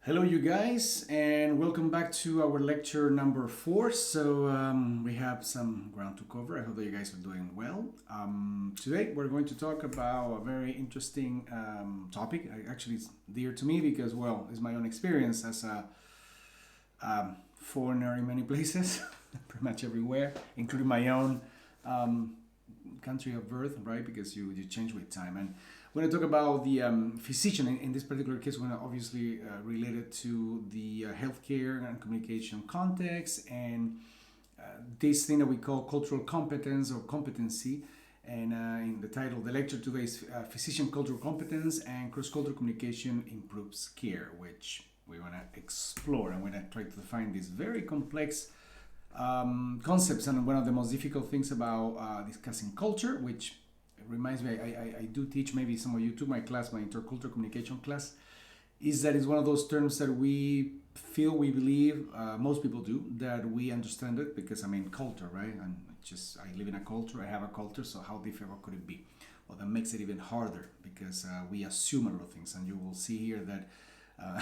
Hello, you guys, and welcome back to our lecture number 4. We have some ground to cover. I hope that you guys are doing well. Today, we're going to talk about a very interesting topic. Actually, it's dear to me because, well, it's my own experience as a foreigner in many places, pretty much everywhere, including my own country of birth, right? Because you change with time. And we're going to talk about the physician. In this particular case, we're going to obviously related to the healthcare and communication context and this thing that we call cultural competence or competency. And in the title of the lecture today is Physician Cultural Competence and Cross-Cultural Communication Improves Care, which we want to explore. And we're going to try to define these very complex concepts. And one of the most difficult things about discussing culture, which reminds me, I do teach, maybe some of you took my class, my intercultural communication class, is that it's one of those terms that we feel, we believe, most people do, that we understand it because, culture, right? And I live in a culture, I have a culture, so how difficult could it be? Well, that makes it even harder because we assume a lot of things, and you will see here that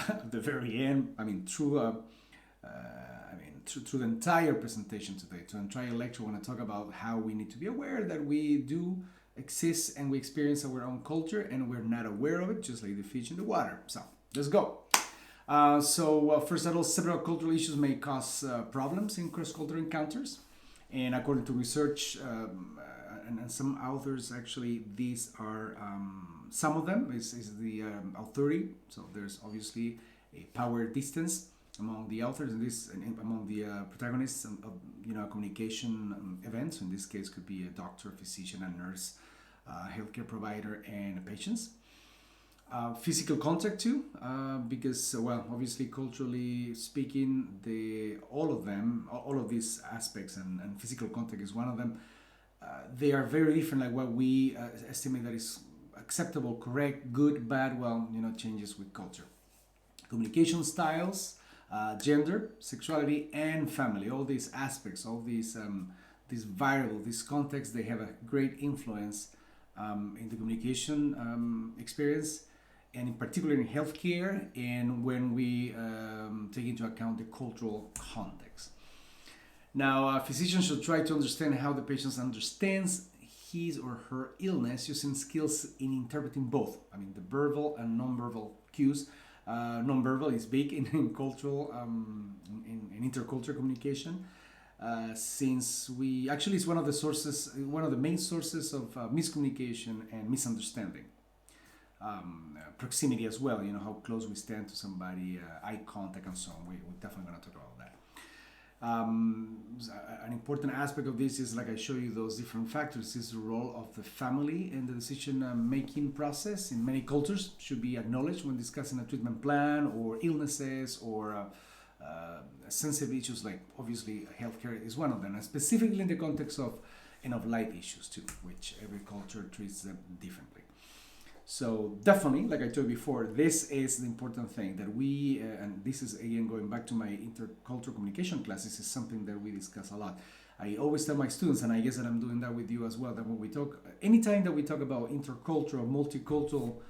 at the very end, through the entire presentation today, to the entire lecture, I want to talk about how we need to be aware that we do exist and we experience our own culture and we're not aware of it, just like the fish in the water. So let's go. First of all, several cultural issues may cause problems in cross-cultural encounters, and according to research and some authors, actually these are some of them is the authority. So there's obviously a power distance among the authors and among the protagonists of communication events. In this case, could be a doctor, physician, a nurse, healthcare provider, and patients. Physical contact too, because obviously culturally speaking, all of these aspects and physical contact is one of them. They are very different, like what we estimate that is acceptable, correct, good, bad. Changes with culture. Communication styles, gender, sexuality, and family. All these aspects, all these variables, these contexts, they have a great influence in the communication experience, and in particular in healthcare, and when we take into account the cultural context. Now, physicians should try to understand how the patient understands his or her illness using skills in interpreting both, the verbal and nonverbal cues. Nonverbal is big in cultural, in intercultural communication. Since it's one of the main sources of miscommunication and misunderstanding. Proximity as well, how close we stand to somebody, eye contact and so on. We're definitely going to talk about that. An important aspect of this is, like I show you those different factors, is the role of the family in the decision making process. In many cultures, should be acknowledged when discussing a treatment plan or illnesses or sensitive issues, like obviously healthcare is one of them, and specifically in the context of end-of-life issues too, which every culture treats them differently. So definitely, like I told you before, this is the important thing that we, and this is again going back to my intercultural communication class, this is something that we discuss a lot. I always tell my students, and I guess that I'm doing that with you as well, that when we talk, anytime that we talk about intercultural, multicultural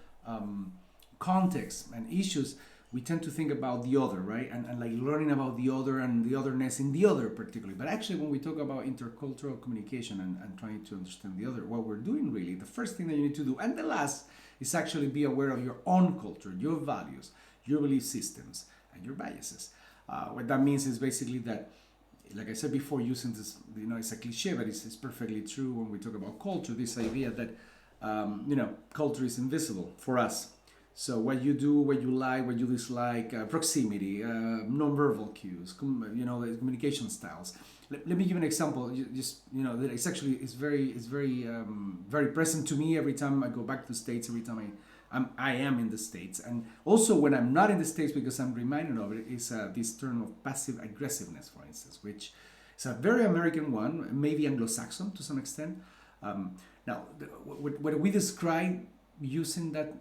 context and issues, we tend to think about the other, right? And like learning about the other and the otherness in the other particularly. But actually, when we talk about intercultural communication and trying to understand the other, what we're doing really, the first thing that you need to do, and the last, is actually be aware of your own culture, your values, your belief systems, and your biases. What that means is basically that, like I said before, using this, it's a cliche, but it's perfectly true when we talk about culture, this idea that, culture is invisible for us. So what you do, what you like, what you dislike, proximity, nonverbal cues, the communication styles. Let me give an example. That it's actually very present to me every time I go back to the States. Every time I am in the States, and also when I'm not in the States, because I'm reminded of it, is this term of passive aggressiveness, for instance, which is a very American one, maybe Anglo-Saxon to some extent. Now, what we describe using that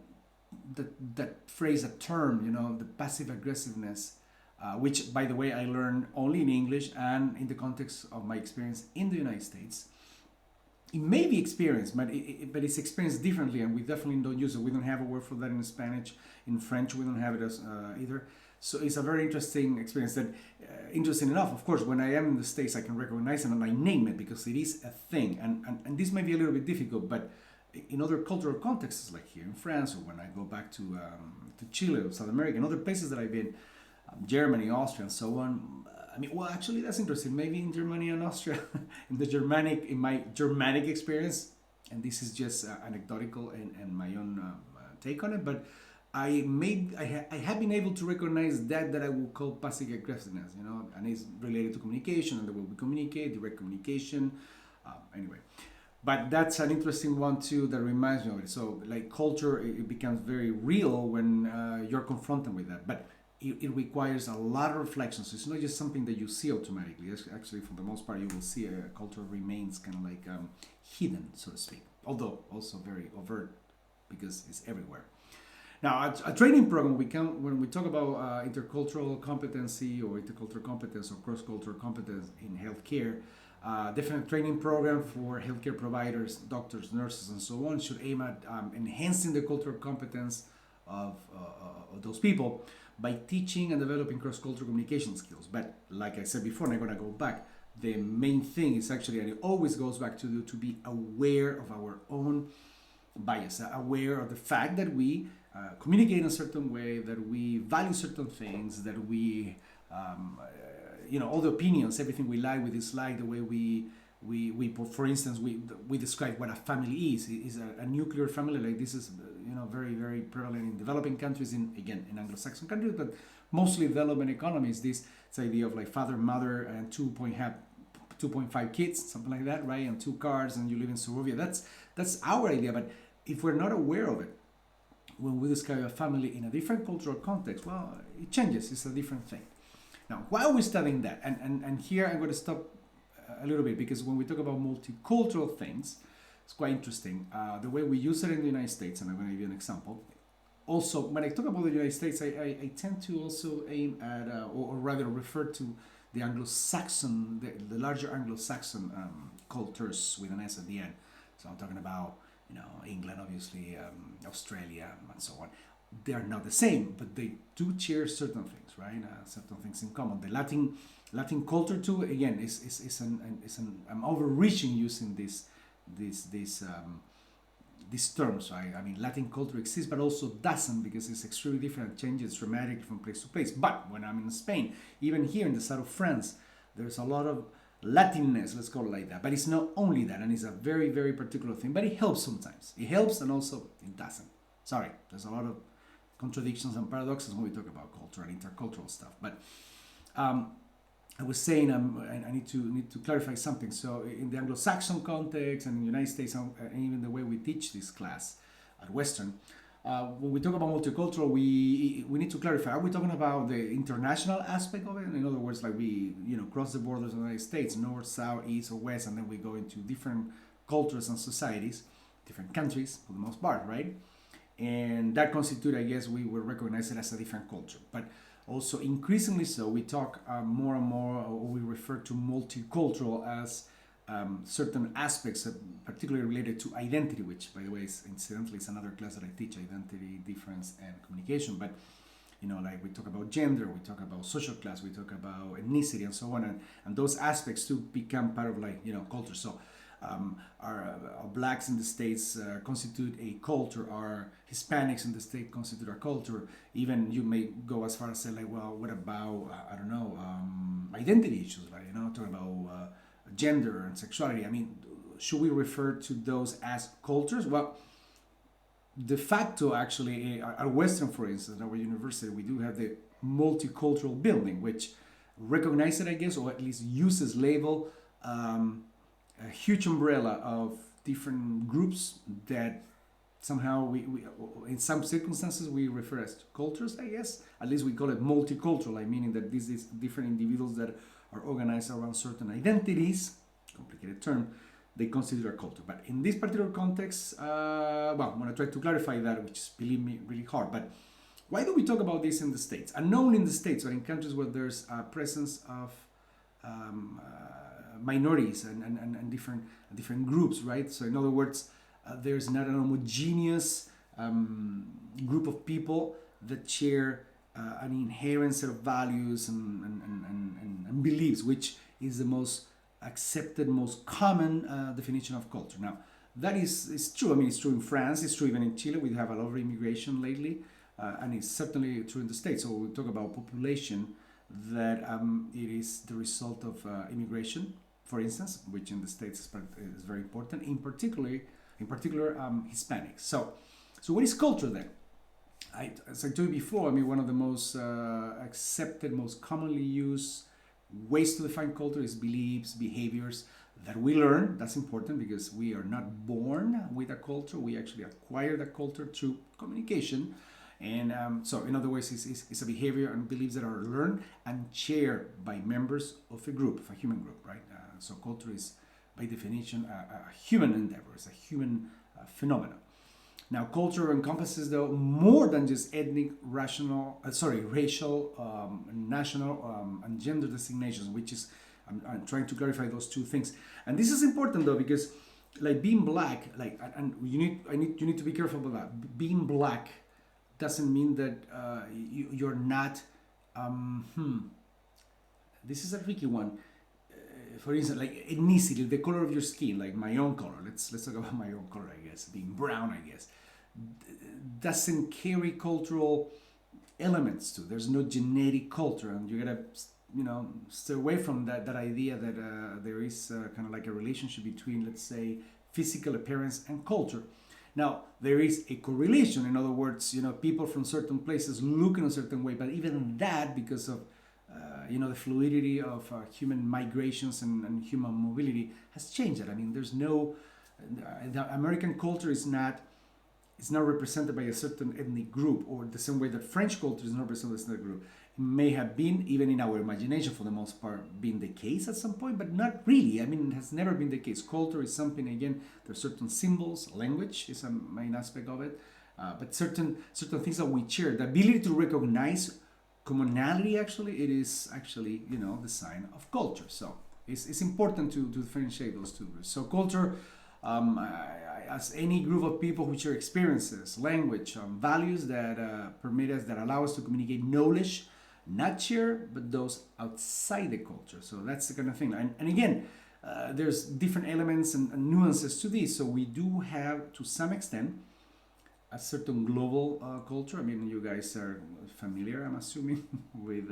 phrase, a term, the passive aggressiveness, which, by the way, I learned only in English and in the context of my experience in the United States, it may be experienced, but it's experienced differently, and we definitely don't use it. We don't have a word for that in Spanish. In French, we don't have it as either. So it's a very interesting experience. That, interesting enough, of course, when I am in the States, I can recognize it and I name it because it is a thing. And this may be a little bit difficult, but in other cultural contexts, like here in France, or when I go back to Chile or South America, and other places that I've been, Germany, Austria, and so on. I mean, well, actually, that's interesting. Maybe in Germany and Austria, in my Germanic experience, and this is just anecdotal and my own take on it, but I have been able to recognize that I would call passive aggressiveness, and it's related to communication and the way we communicate, direct communication, anyway. But that's an interesting one too that reminds me of it. So, like culture, it becomes very real when you're confronted with that, but it requires a lot of reflection. So it's not just something that you see automatically. It's actually, for the most part, you will see culture remains kind of like hidden, so to speak, although also very overt because it's everywhere. Now, a training program, when we talk about intercultural competency or intercultural competence or cross-cultural competence in healthcare, definite training program for healthcare providers, doctors, nurses, and so on should aim at enhancing the cultural competence of those people by teaching and developing cross-cultural communication skills. But like I said before, and I'm going to go back, the main thing is actually, and it always goes back to be aware of our own bias, aware of the fact that we communicate in a certain way, that we value certain things, that we, all the opinions, everything we like, we dislike, the way we for instance, we describe what a family is a nuclear family. Like this is, very, very prevalent in developing countries, in Anglo-Saxon countries, but mostly developing economies. This idea of like father, mother, and 2.5 kids, something like that, right? And 2 cars, and you live in suburbia. That's our idea. But if we're not aware of it, when we describe a family in a different cultural context, well, it changes. It's a different thing. Now, why are we studying that? And here I'm going to stop a little bit, because when we talk about multicultural things, it's quite interesting. The way we use it in the United States, and I'm going to give you an example. Also, when I talk about the United States, I tend to also aim at, or rather refer to the Anglo-Saxon, the larger Anglo-Saxon cultures with an S at the end. So I'm talking about, England, obviously, Australia, and so on. They are not the same, but they do share certain things, right? Certain things in common. The Latin culture too, again, I'm overreaching using these terms, right? I mean, Latin culture exists, but also doesn't, because it's extremely different, changes dramatically from place to place. But when I'm in Spain, even here in the south of France, there's a lot of Latinness, let's call it like that. But it's not only that, and it's a very, very particular thing, but it helps sometimes. It helps, and also it doesn't. Sorry, there's a lot of contradictions and paradoxes when we talk about culture and intercultural stuff. But I was saying, I need to clarify something. So in the Anglo-Saxon context and in the United States, and even the way we teach this class at Western, when we talk about multicultural, we need to clarify: are we talking about the international aspect of it? In other words, like we cross the borders of the United States, north, south, east, or west, and then we go into different cultures and societies, different countries for the most part, right? And that constitute, I guess, we will recognize it as a different culture. But also, increasingly so, we talk more and more, or we refer to multicultural as certain aspects, particularly related to identity, which, by the way, incidentally, is another class that I teach: identity, difference, and communication. But like we talk about gender, we talk about social class, we talk about ethnicity, and so on, and those aspects too become part of culture. So our blacks in the States constitute a culture. Our Hispanics in the state constitute a culture. Even you may go as far as say, like, well, what about identity issues, right? Talking about gender and sexuality. I mean, should we refer to those as cultures? Well, de facto, actually, at Western, for instance, at our university, we do have the multicultural building, which recognizes it, I guess, or at least uses label a huge umbrella of different groups that somehow we in some circumstances we refer as cultures, I guess. At least we call it multicultural, meaning that this is different individuals that are organized around certain identities, complicated term, they consider a culture. But in this particular context, I'm going to try to clarify that, which is, believe me, really hard. But why do we talk about this in the States? Unknown in the States, but in countries where there's a presence of minorities and different groups, right? So in other words, there's not an homogeneous group of people that share an inherent set of values and beliefs, which is the most accepted, most common definition of culture. Now, that is true. I mean, it's true in France, it's true even in Chile. We have a lot of immigration lately, and it's certainly true in the States. So we talk about population, that it is the result of immigration, for instance, which in the States is very important, in particular Hispanics. So what is culture then? As I told you before, I mean, one of the most accepted, most commonly used ways to define culture is beliefs, behaviors that we learn. That's important because we are not born with a culture. We actually acquire the culture through communication. And so, in other words, it's a behavior and beliefs that are learned and shared by members of a group, of a human group, right? So culture is, by definition, a human endeavor. It's a human phenomenon. Now, culture encompasses, though, more than just ethnic, racial, national, and gender designations, which is, I'm trying to clarify those two things. And this is important, though, because, like, being black, like, and you need to be careful about that. Being black doesn't mean that you're not. This is a tricky one. For instance, like ethnicity, the color of your skin, like my own color. Let's talk about my own color, I guess. Being brown, I guess, doesn't carry cultural elements to. There's no genetic culture, and you gotta, stay away from that idea that there is kind of like a relationship between, let's say, physical appearance and culture. Now, there is a correlation. In other words, people from certain places look in a certain way, but even that, because of the fluidity of human migrations and human mobility, has changed that. I mean, there's no, the American culture is not represented by a certain ethnic group, or the same way that French culture is not represented by a certain group. It may have been, even in our imagination for the most part, been the case at some point, but not really. I mean, it has never been the case. Culture is something, again, there's certain symbols, language is a main aspect of it, but certain things that we share, the ability to recognize commonality, actually, it is actually, the sign of culture. So it's important to differentiate those two. So culture, as any group of people who share experiences, language, values that permit us, that allow us to communicate knowledge, not share, but those outside the culture. So that's the kind of thing. And again, there's different elements and nuances to this. So we do have, to some extent, a certain global culture. I mean, you guys are familiar, I'm assuming, with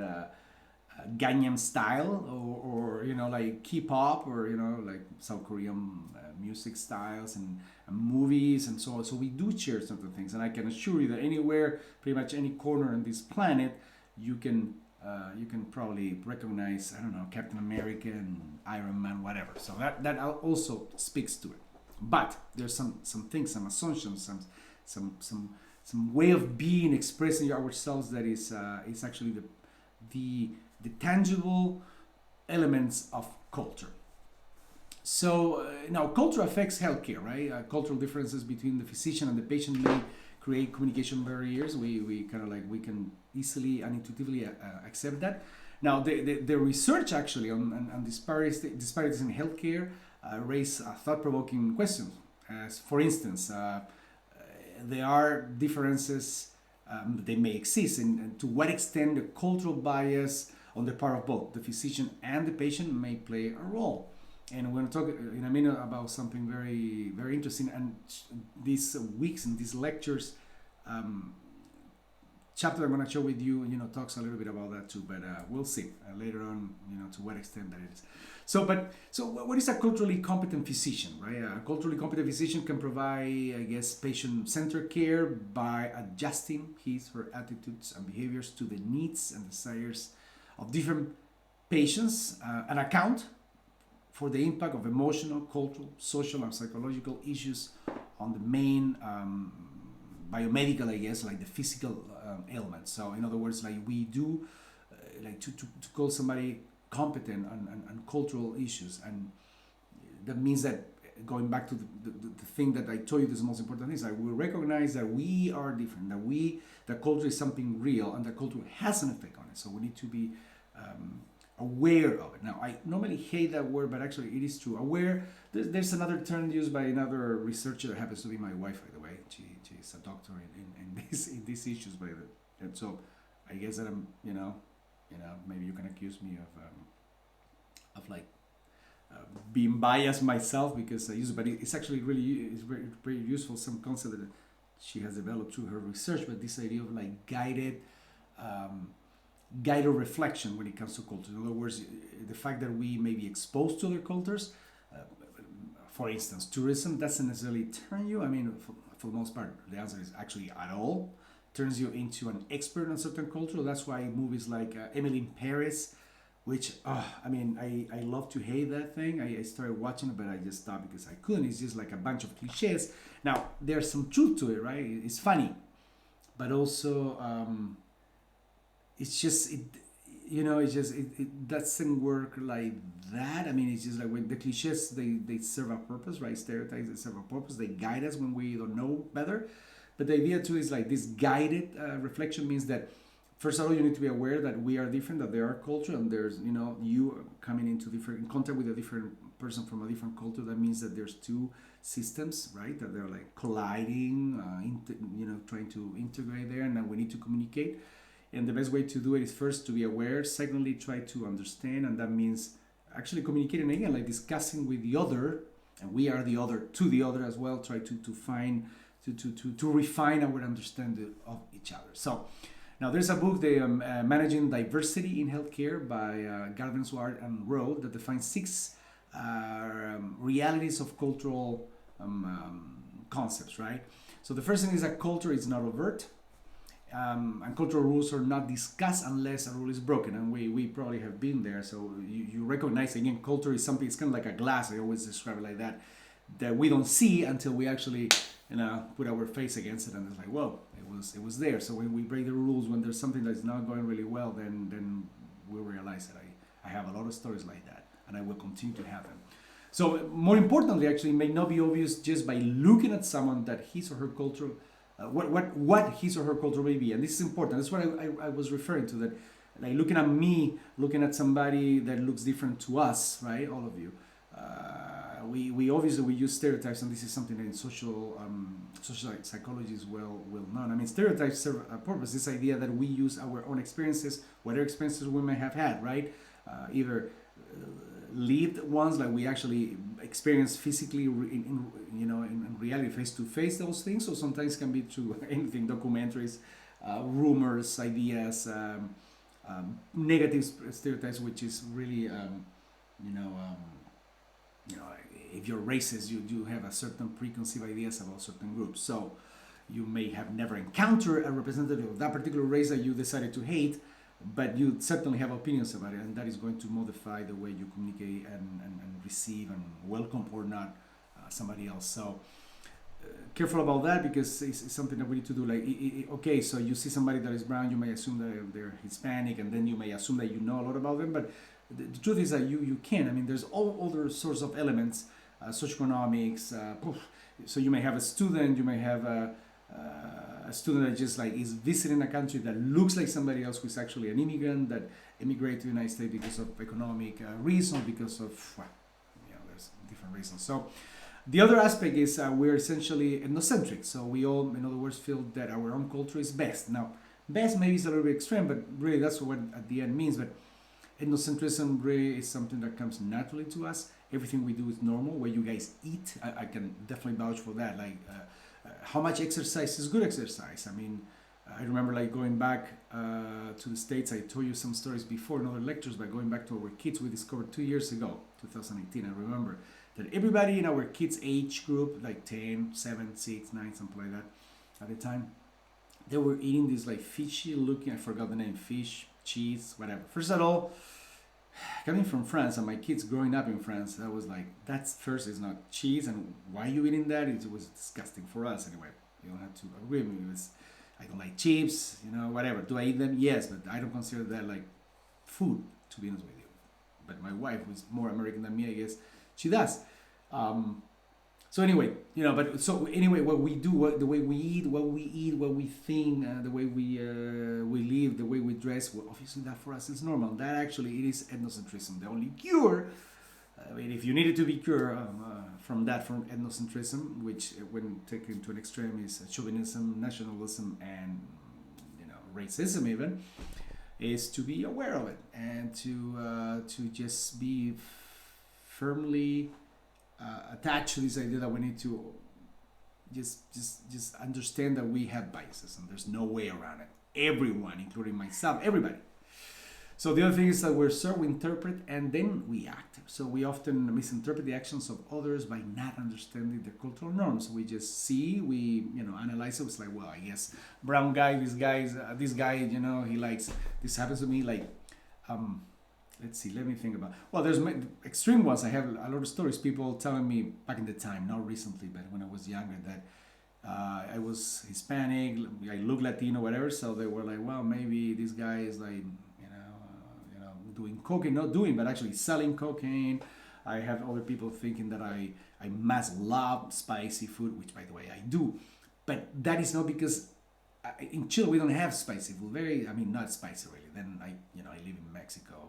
Gangnam Style, or like K-pop, or like South Korean music styles and movies and so on. So we do share certain things, and I can assure you that anywhere, pretty much any corner on this planet, you can probably recognize, I don't know, Captain America and Iron Man, whatever. So that also speaks to it. But there's some things, some assumptions, some way of being, expressing ourselves that is actually the tangible elements of culture. So now culture affects healthcare, right? Cultural differences between the physician and the patient may create communication barriers. We can easily and intuitively accept that. Now the research actually on disparities in healthcare raise thought-provoking questions. As for instance, there are differences, they may exist, and to what extent the cultural bias on the part of both the physician and the patient may play a role. And we're going to talk in a minute about something very, very interesting. And these weeks and these lectures, chapter I'm going to share with you, talks a little bit about that too. But we'll see later on, to what extent that it is. So what is a culturally competent physician, right? A culturally competent physician can provide, I guess, patient-centered care by adjusting his or her attitudes and behaviors to the needs and desires of different patients, and account for the impact of emotional, cultural, social, and psychological issues on the main biomedical, I guess, like the physical ailments. So in other words, like we do, like to call somebody competent on cultural issues, and that means that, going back to the thing that I told you, this is the most important thing, is that we recognize that we are different, that culture is something real, and that culture has an effect on it. So we need to be aware of it. Now, I normally hate that word, but actually it is true. Aware, there's another term used by another researcher that happens to be my wife, by the way. She's a doctor in these issues, by the and so I guess that I'm, maybe you can accuse me of like being biased myself because I use it, but it's actually it's very, very useful. Some concept that she has developed through her research, but this idea of like um, guided reflection when it comes to culture. In other words, the fact that we may be exposed to other cultures, uh, for instance, tourism doesn't necessarily turn you. I mean, for the most part, the answer is actually at all. Turns you into an expert on certain culture. That's why movies like Emily in Paris, which I love to hate that thing. I started watching it, but I just stopped because I couldn't. It's just like a bunch of cliches. Now there's some truth to it, right? It's funny, but also it's just it doesn't work like that. I mean, it's just like when the cliches they serve a purpose, right? Stereotypes, they serve a purpose. They guide us when we don't know better. But the idea too is like this guided reflection means that first of all you need to be aware that we are different, that there are culture, and there's you coming into different in contact with a different person from a different culture. That means that there's two systems, right? That they're like colliding, trying to integrate there, and that we need to communicate. And the best way to do it is first to be aware. Secondly, try to understand, and that means actually communicating again, like discussing with the other, and we are the other to the other as well. Try to find to refine our understanding of each other. So now there's a book, the Managing Diversity in Healthcare by Galvin, Swart, and Rowe that defines 6 realities of cultural concepts, right? So the first thing is that culture is not overt. And cultural rules are not discussed unless a rule is broken, and we probably have been there. So you recognize again, culture is something. It's kind of like a glass. I always describe it like that we don't see until we actually put our face against it, and it's like, whoa, it was there. So when we break the rules, when there's something that's not going really well, then we realize that I have a lot of stories like that, and I will continue to have them. So more importantly, actually, it may not be obvious just by looking at someone that his or her culture. What his or her culture may be, and this is important. That's what I was referring to. That, like looking at me, looking at somebody that looks different to us, right? All of you. We obviously we use stereotypes, and this is something that in social psychology is well known. I mean, stereotypes serve a purpose. This idea that we use our own experiences, whatever experiences we may have had, right? Either lived ones, like we actually experience physically in reality, face to face, those things. So sometimes can be through anything, documentaries, rumors, ideas, negative stereotypes, which is really if you're racist, you have a certain preconceived ideas about certain groups. So you may have never encountered a representative of that particular race that you decided to hate, but you certainly have opinions about it, and that is going to modify the way you communicate and receive and welcome or not somebody else. So careful about that, because it's something that we need to do. Like, okay, so you see somebody that is brown, you may assume that they're Hispanic, and then you may assume that you know a lot about them, but the truth is that you can. I mean, there's all other sorts of elements, socioeconomics. So you may have a student, you may have a student that just like is visiting a country that looks like somebody else who's actually an immigrant that immigrated to the United States because of economic reasons, because of there's different reasons. So the other aspect is we're essentially ethnocentric. So we all, in other words, feel that our own culture is best. Now, best maybe is a little bit extreme, but really that's what at the end means. But ethnocentrism really is something that comes naturally to us. Everything we do is normal. Where you guys eat, I can definitely vouch for that. Like how much exercise is good exercise. I mean, I remember like going back to the States. I told you some stories before in other lectures, but going back to our kids, we discovered 2 years ago, 2018, I remember, that everybody in our kids' age group, like 10, 7, 6, 9, something like that, at the time, they were eating this like fishy looking, I forgot the name, fish, cheese, whatever. First of all, coming from France and my kids growing up in France, I was like, that's first, it's not cheese, and why are you eating that? It was disgusting for us anyway. You don't have to agree with me. I don't like chips, whatever. Do I eat them? Yes, but I don't consider that like food, to be honest with you. But my wife, who's more American than me, I guess, she does. So anyway, but so anyway, what we do, the way we eat, what we think, the way we live, the way we dress, well, obviously that for us is normal. That actually it is ethnocentrism. The only cure, I mean, if you needed to be cured from ethnocentrism, which when taken to an extreme is chauvinism, nationalism, and racism even, is to be aware of it and to just be firmly attached to this idea that we need to just understand that we have biases and there's no way around it. Everyone, including myself, everybody. So the other thing is that we interpret and then we act. So we often misinterpret the actions of others by not understanding their cultural norms. We just see, we analyze it. It's like, well, I guess brown guy, this guy, he likes. This happens to me like, let's see, let me think about. Well, there's extreme ones. I have a lot of stories. People telling me back in the time, not recently, but when I was younger, that I was Hispanic, I look Latino, whatever. So they were like, well, maybe this guy is like, doing cocaine, not doing, but actually selling cocaine. I have other people thinking that I must love spicy food, which by the way I do, but that is not because in Chile we don't have spicy food. Not spicy really. Then I live in Mexico.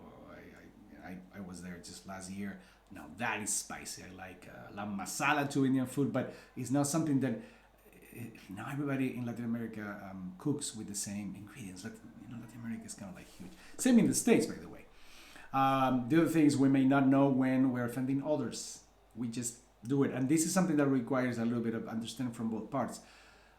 I was there just last year. Now that is spicy. I like la masala to Indian food, but it's not something that now everybody in Latin America cooks with the same ingredients. Latin America is kind of like huge. Same in the States, by the way. The other thing is we may not know when we're offending others. We just do it. And this is something that requires a little bit of understanding from both parts.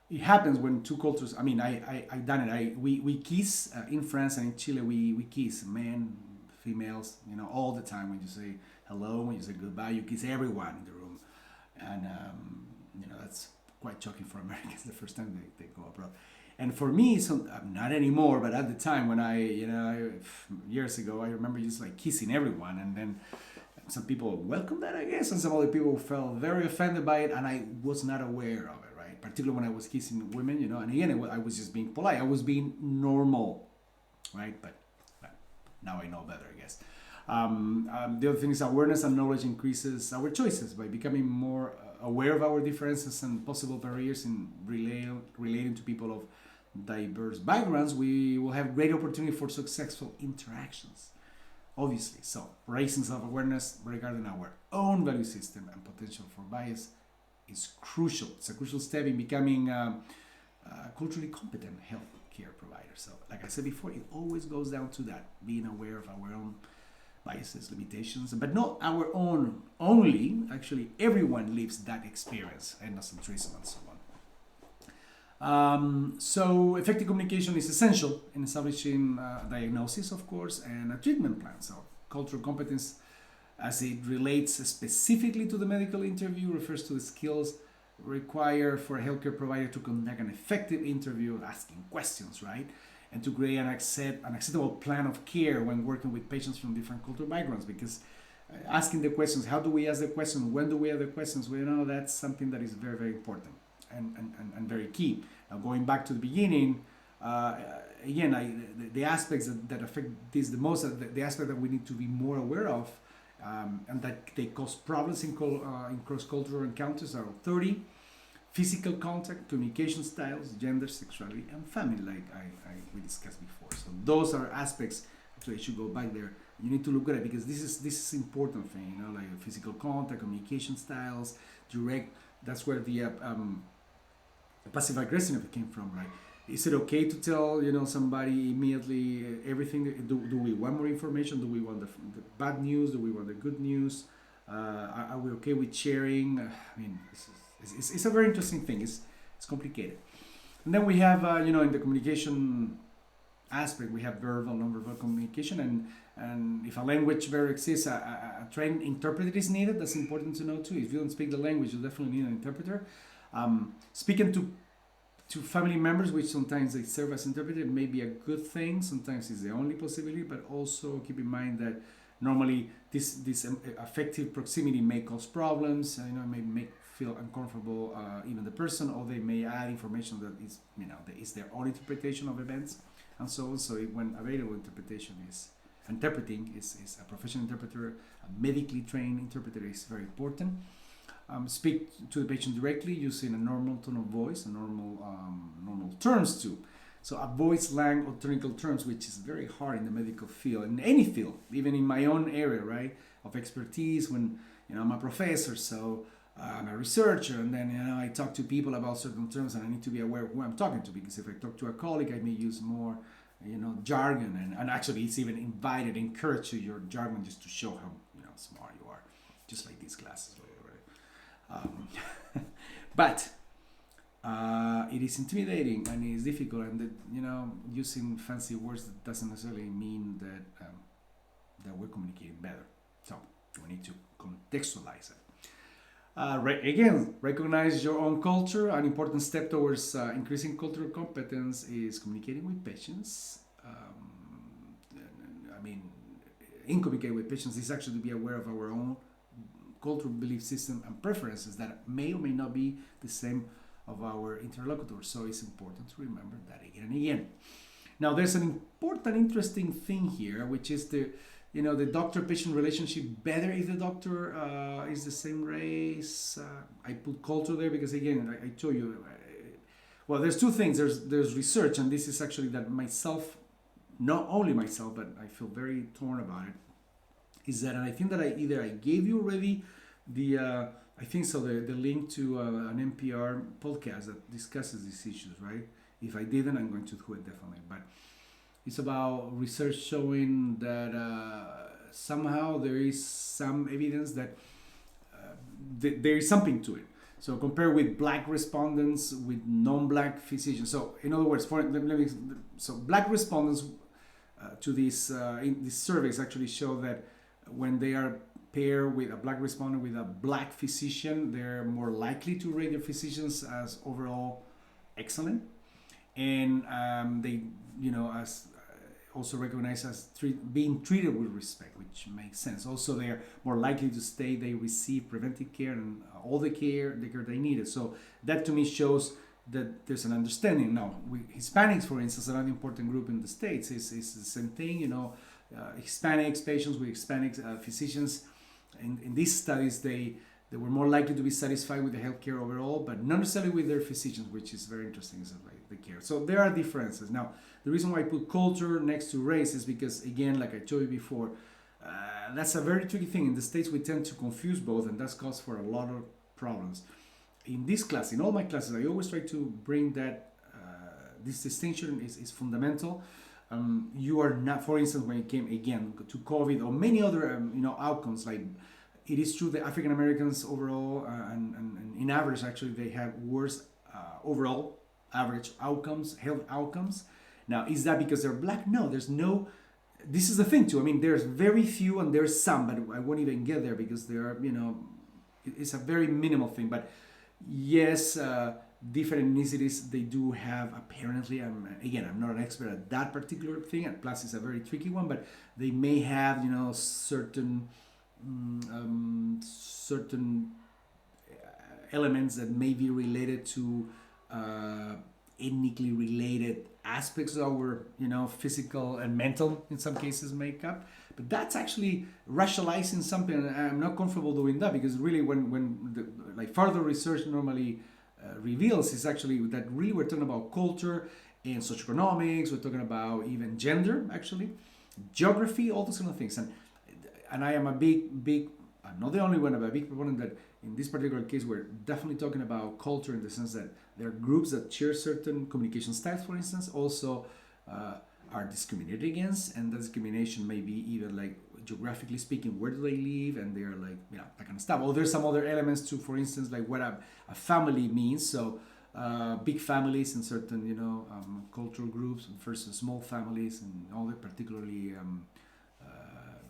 It happens when two cultures, I've done it. We kiss in France and in Chile, we kiss men, females, all the time. When you say hello, when you say goodbye, you kiss everyone in the room. And, that's quite shocking for Americans the first time they go abroad. And for me, not anymore, but at the time when years ago, I remember just like kissing everyone. And then some people welcomed that, I guess, and some other people felt very offended by it, and I was not aware of it, right? Particularly when I was kissing women, and again, I was just being polite. I was being normal, right? But now I know better, I guess. The other thing is awareness and knowledge increases our choices by becoming more aware of our differences and possible barriers in relating to people of diverse backgrounds. We will have great opportunity for successful interactions, obviously. So raising self-awareness regarding our own value system and potential for bias is crucial. It's a crucial step in becoming a culturally competent health care provider. So like I said before, it always goes down to that, being aware of our own biases, limitations, but not our own only. Actually, everyone lives that experience, ethnocentrism and so on. So effective communication is essential in establishing a diagnosis, of course, and a treatment plan. So cultural competence, as it relates specifically to the medical interview, refers to the skills required for a healthcare provider to conduct an effective interview, asking questions, right? And to create an acceptable plan of care when working with patients from different cultural backgrounds. Because asking the questions, how do we ask the questions, when do we ask the questions, that's something that is very, very important and very key. Now, going back to the beginning, again, the aspects that affect this the most, the aspect that we need to be more aware of, and that they cause problems in cross-cultural encounters are 30. Physical contact, communication styles, gender, sexuality, and family, like we discussed before. So those are aspects. Actually, I should go back there. You need to look at it because this is important thing. Like physical contact, communication styles, direct. That's where the passive aggressiveness came from, right? Is it okay to tell somebody immediately everything? Do we want more information? Do we want the bad news? Do we want the good news? Are we okay with sharing? It's a very interesting thing. It's complicated. And then we have, in the communication aspect, we have verbal, non-verbal communication. And if a language barrier exists, a trained interpreter is needed. That's important to know too. If you don't speak the language, you definitely need an interpreter. Speaking to family members, which sometimes they serve as interpreter, may be a good thing. Sometimes it's the only possibility, but also keep in mind that normally this affective proximity may cause problems. May make feel uncomfortable even the person, or they may add information that is that is their own interpretation of events and so on. So when available interpreting is a professional interpreter, a medically trained interpreter is very important. speak to the patient directly using a normal tone of voice and normal terms too. So avoid slang or technical terms, which is very hard in the medical field, in any field, even in my own area, right, of expertise. When I'm a professor, so I'm a researcher, and then I talk to people about certain terms, and I need to be aware of who I'm talking to, because if I talk to a colleague, I may use more jargon, and actually it's even invited, encouraged to your jargon, just to show how smart you are, just like these classes, right? But it is intimidating and it is difficult, and that using fancy words doesn't necessarily mean that we're communicating better. So we need to contextualize it. Again, recognize your own culture. An important step towards increasing cultural competence is communicating with patients. In communicating with patients is actually to be aware of our own cultural belief system and preferences that may or may not be the same of our interlocutors. So it's important to remember that again and again. Now, there's an important, interesting thing here, which is the doctor-patient relationship better if the doctor is the same race. I put culture there because, again, I told you, well, there's two things. There's research, and this is actually that myself, not only myself, but I feel very torn about it, is that, and I think that I gave you already the link to an NPR podcast that discusses these issues, right? If I didn't, I'm going to do it definitely. But it's about research showing that somehow there is some evidence that there is something to it. So compare with black respondents with non-black physicians. So in other words, black respondents to these in these surveys actually show that when they are paired with a black respondent with a black physician, they're more likely to rate their physicians as overall excellent, and they as also recognized as being treated with respect, which makes sense. Also, they are more likely to stay. They receive preventive care and all the care they needed. So that to me shows that there's an understanding. Now, Hispanics, for instance, another important group in the States, is the same thing. Hispanics, patients with Hispanic physicians, in these studies, they were more likely to be satisfied with the healthcare overall, but not necessarily with their physicians, which is very interesting, is like the care. So there are differences. Now, the reason why I put culture next to race is because, again, like I told you before, that's a very tricky thing. In the States, we tend to confuse both, and that's caused for a lot of problems. In this class, in all my classes, I always try to bring that this distinction is fundamental. You are not, for instance, when it came again to COVID or many other outcomes, like it is true that African Americans overall and in average actually they have worse overall average outcomes, health outcomes. Now, is that because they're black? No, there's no. This is the thing too. I mean, there's very few and there's some, but I won't even get there because there are it's a very minimal thing. But yes, different ethnicities, they do have apparently, again, I'm not an expert at that particular thing, and plus it's a very tricky one, but they may have certain elements that may be related to ethnically related aspects of our physical and mental, in some cases, makeup. But that's actually rationalizing something, and I'm not comfortable doing that, because really when further research normally reveals is actually that really we're talking about culture and socioeconomics, we're talking about even gender, actually, geography, all those kind of things. And I am a big, I'm not the only one, but a big proponent that in this particular case, we're definitely talking about culture in the sense that there are groups that share certain communication styles, for instance, also are discriminated against, and that discrimination may be even like geographically speaking, where do they live, and they're like, that kind of stuff. Or there's some other elements too, for instance, like what a family means. So big families in certain, cultural groups versus small families, and all that, particularly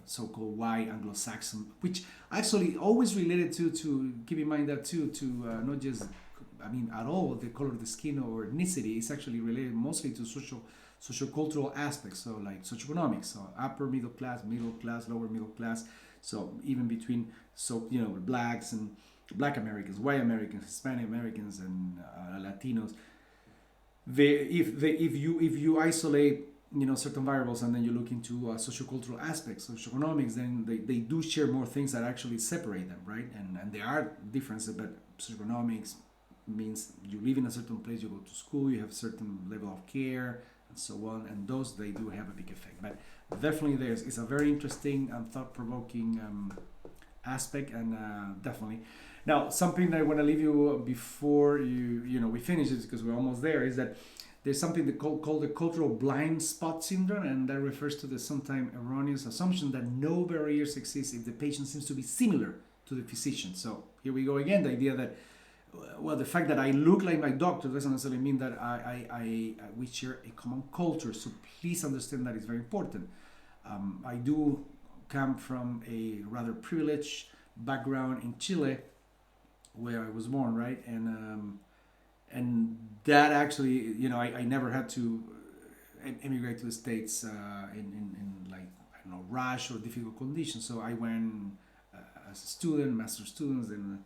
so-called white Anglo-Saxon, which actually always related to keep in mind that too, to not just, at all the color of the skin or ethnicity. It's actually related mostly to social-cultural aspects, so like socioeconomics, so upper middle class, lower middle class, so even between, blacks and black Americans, white Americans, Hispanic Americans, and Latinos. If you isolate certain variables, and then you look into sociocultural aspects, socioeconomics, then they do share more things that actually separate them, right? And there are differences, but socioeconomics means you live in a certain place, you go to school, you have a certain level of care, and so on, and those, they do have a big effect. But definitely it's a very interesting and thought-provoking aspect, and definitely. Now, something that I want to leave you before we finish it, because we're almost there, is that there's something that called the cultural blind spot syndrome, and that refers to the sometimes erroneous assumption that no barriers exist if the patient seems to be similar to the physician. So here we go again, the idea that, well, the fact that I look like my doctor doesn't necessarily mean that we share a common culture. So please understand that it's very important. I do come from a rather privileged background in Chile, where I was born, right? And that actually, I never had to emigrate to the States in like, I don't know, rush or difficult conditions. So I went as a student, master's students, and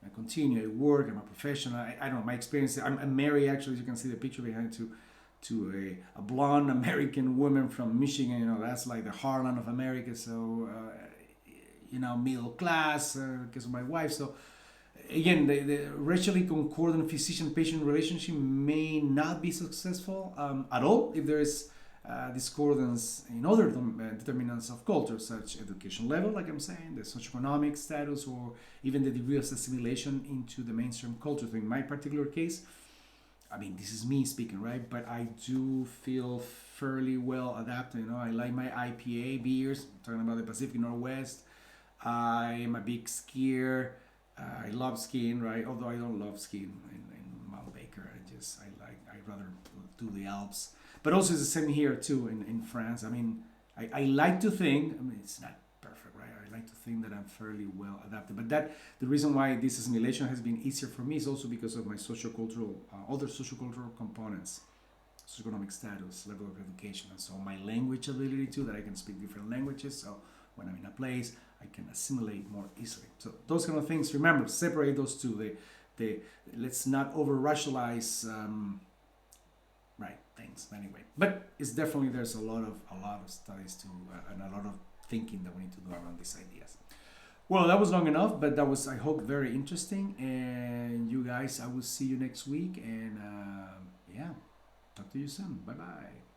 I continue at work. I'm a professional. I don't know, my experience. I'm married, actually, as you can see the picture behind, to a blonde American woman from Michigan. That's like the heartland of America. So, middle class, because of my wife. So, again, the racially concordant physician-patient relationship may not be successful at all if there is discordance in other determinants of culture, such education level, like I'm saying, the socioeconomic status, or even the degree of assimilation into the mainstream culture. So in my particular case, I mean, this is me speaking, right? But I do feel fairly well adapted. I like my IPA beers, talking about the Pacific Northwest. I'm a big skier. I love skiing, right? Although I don't love skiing in Mount Baker. I'd rather do the Alps. But also it's the same here too in France. I mean, I like to think, it's not perfect, right? I like to think that I'm fairly well adapted. But the reason why this assimilation has been easier for me is also because of my other sociocultural components, socioeconomic status, level of education, and so my language ability too, that I can speak different languages. So when I'm in a place, I can assimilate more easily. So those kind of things, remember, separate those two. Let's not over-rationalize things anyway. But it's definitely, there's a lot of studies and a lot of thinking that we need to do around these ideas. Well, that was long enough, but that was, I hope, very interesting. And you guys, I will see you next week. And talk to you soon. Bye-bye.